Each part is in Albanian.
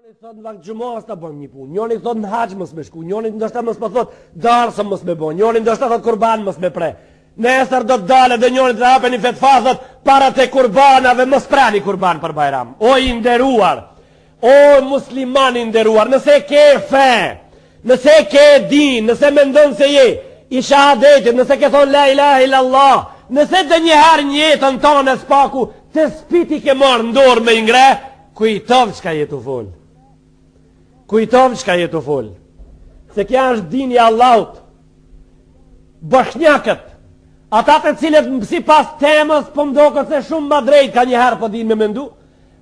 Njoni thot në vakt gjumos të bëm një punë, njoni thot në haqë mës me shku, njoni ndoshta mës me thot darësëm mës me bo, njoni ndoshta thot kurban mës me pre. Nesër do të dale dhe njoni të hape një fetfa thot para të kurbanave mës prani kurban për Bajram. O i nderuar, o musliman i nderuar, nëse ke fe, nëse ke din, nëse me ndonë se je, i shahadetit, nëse ke thonë la ilaha illallah, nëse dhe njëherë njetën tonë e spaku, të spiti ke marë ndorë me ingre, kujtov që ka jetu folë. Kujtov që ka jetu folë. Se kja është dini Allahut. Boshnjakët, ata të cilët si pas temës po mdokët se shumë ma drejt ka njëherë po din me mendu,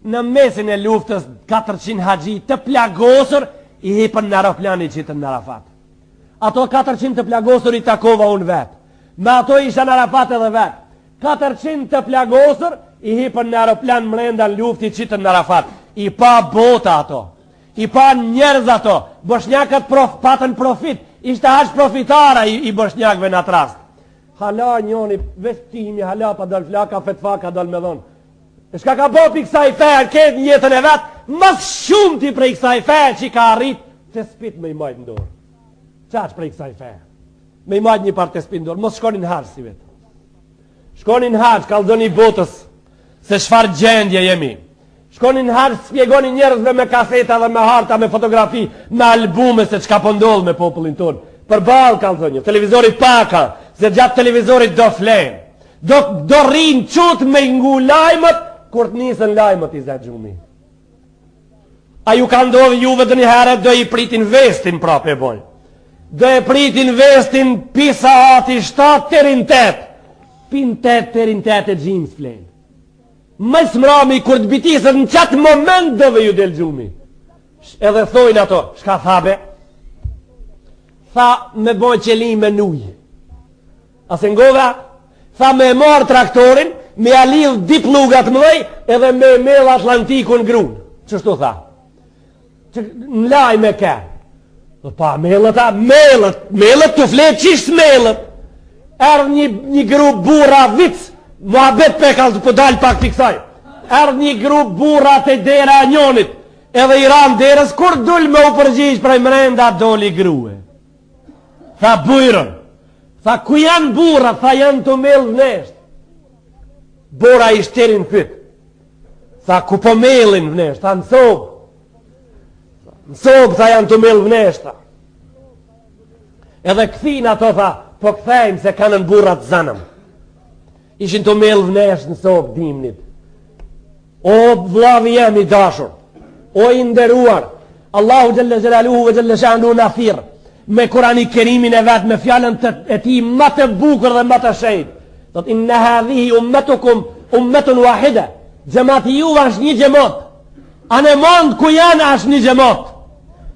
në mesin e luftës 400 haxhi të plagosur i hipën në aeroplani qitën në Arafat. Ato 400 të plagosur i takova unë vetë. Me ato isha në Arafat edhe vetë. 400 të plagosur i hipën në aeroplan mrenda në lufti qitën në Arafat. I pa bota ato. I pa njerëz ato. Boshnjakët patën profit. Ishte haq profitara i boshnjakëve në atë rast. Hala njoni vestimi, hala pa dal flaka, fetfa ka dal me dhonë. E shka ka bo për kësa i fejë, këtë njëtën e vetë, mas shumë ti prej kësa i fejë që i ka arrit, të spit me i majtë ndorë. Qaq prej kësa i fejë? Me i majtë një partë të spit ndorë, mos shkonin harë si vetë. Shkonin harë, kalzoni botës, se shfar gjendje jemi. Shkonin harë, spjegoni njerëzve me kaseta dhe me harta, me fotografi, me albume se qka pëndollë me popullin tonë. Për balë, kalzoni, televizori paka, se gjatë televizorit do flenë. Do rinë qutë me ngu lajmët, kur të nisën lajmët i zetë gjumi. A ju ka ndodhë juve dhe një herë, do i pritin vestin prapë e bojnë. Do e pritin vestin pisa ati 7 terin 8. Pin 8 terin 8 e gjimë s'flenë. Më smrami kur të bitisët në qatë moment dove ju del gjumi. Edhe thojnë ato, shka thabe? Tha me bojnë qelim me nujë. Ase ngova, tha me marë traktorin, me alidh di plugat mëdhej, edhe me mel Atlantikun grunë. Qështu tha? Në laj me ke. Dhe pa, melët të fletë qishë melët. Erë një grup bura vicë, muhabet pekal të pëdal pak të kësaj. Erë një grup bura të dera njonit, edhe i ram derës, kur dull me u përgjish prej mrenda doli grue. Tha bujrën. Tha ku janë bura, tha janë të melë vnesht. Bura i shterin pyt. Tha ku po melin vnesht, tha në sobë. Në sobë, tha janë të melë vnesht. Tha. Edhe këthin ato tha, po këthejmë se kanë në burat zanëm. Ishin të melë vnesht në sobë dimnit. O vlavi jemi dashur, o i nderuar, Allahu gjelle gjelaluhu ve gjelle shanu në thirë, me Kurani Kerimin e vetë, me fjallën e ti më të bukur dhe më të shejt. Thot, inna hadhihi ummetukum ummetun wahida. Gjemati juve është një gjemot. Anë e mond ku janë është një gjemot.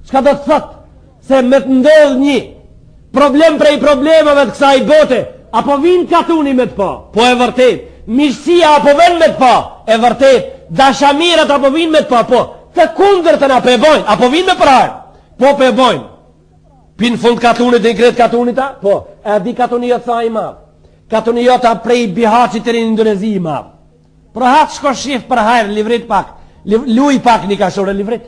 Qka do të thot? Se me të ndodh një problem prej problemeve të kësaj bote, apo vinë katuni me të pa? Po e vërtet. Mishësia apo ven me të pa? E vërtet. Dashamirët apo vinë me të pa? Po. Të kundërtën apo e bojnë? Apo vinë me prajë? Po pe bojnë. Pinë fund katunit dhe i kretë katunita? Po, e di katuniot tha i madhë. Katuniota prej Bihaqit të rinë Indonezi i madhë. Pro hatë shko shifë për hajrë, livrit pak. Luj pak një ka shore livrit.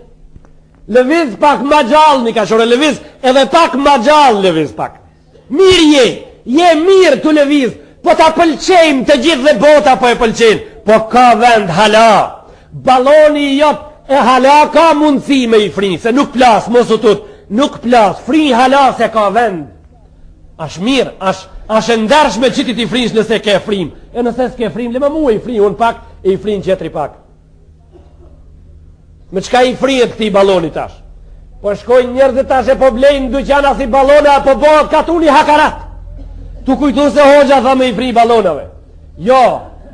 Lëviz pak ma gjallë një ka shore lëviz, edhe pak ma gjallë lëviz pak. Mirë je mirë të lëviz, po ta pëlqejmë të gjithë dhe bota po e pëlqejnë. Po ka vend hala. Baloni i jot e hala ka mundësi me i fri, se nuk plas, mos u tut. Nuk plas, fri hala se ka vend. Ash mirë, ash e ndershme qitit i frish nëse ke frim. E nëse s'ke frim, le më mu i fri, unë pak, e i frin qetri pak. Me qka i fri e këti baloni tash? Po shkojnë njerëzit tash e po blejnë duqana si balone, apo bëhet katuni hakarat. Tu kujtu se hoxha tha me i fri balonave. Jo,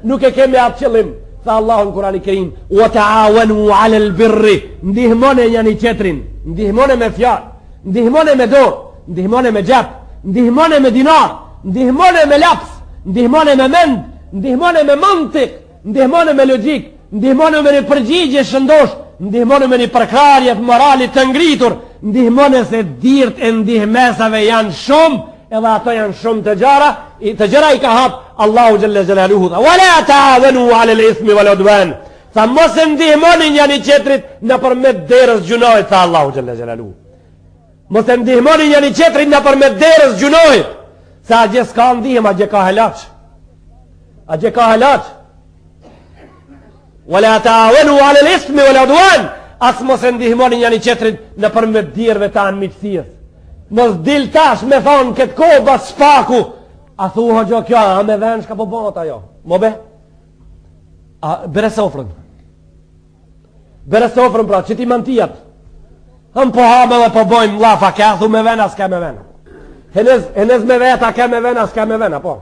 nuk e kemi atë qëllim. Tha Allahu në Kurani Kerim, wa ta'awanu 'alal birri, ndihmone njani qetrin, ndihmone me fjalë, ndihmone me dorë, ndihmone me gjep, ndihmone me dinar, ndihmone me laps, ndihmone me mend, ndihmone me mantik, ndihmone me logjik, ndihmone me një përgjigje shëndosh, ndihmone me një përkrarje të moralit të ngritur, ndihmone se dirt e ndihmesave janë shumë, edhe ato janë shumë të gjëra i ka hap Allahu Jelle Jalaluhu. Wala ta'awanu 'ala al-ithmi wal 'udwan. Tha mos e ndihmoni njëri tjetrit nëpërmjet derës gjunojt, tha Allahu xhalla xhelalu. Mos e ndihmoni njëri tjetrin nëpërmjet derës gjunojt. Sa agje s'ka ndihmë, agje ka helaç. Agje ka helaç. Wala ta'awanu 'ala al-ithmi wal 'udwan. As mos e ndihmoni njëri tjetrin nëpërmjet dirëve ta miqësisë. Mos dil tash me thonë këtë kohë bas spaku. A thuha gjo kjo, a me ven shka po bot ajo. Mo be? A bere sofrën. Bere sofrën pra, që ti mantijat. Hëm po hame dhe po bojmë lafa, ka thu me vena, s'ka me vena. Henez me veta, ka me vena, s'ka me vena, po.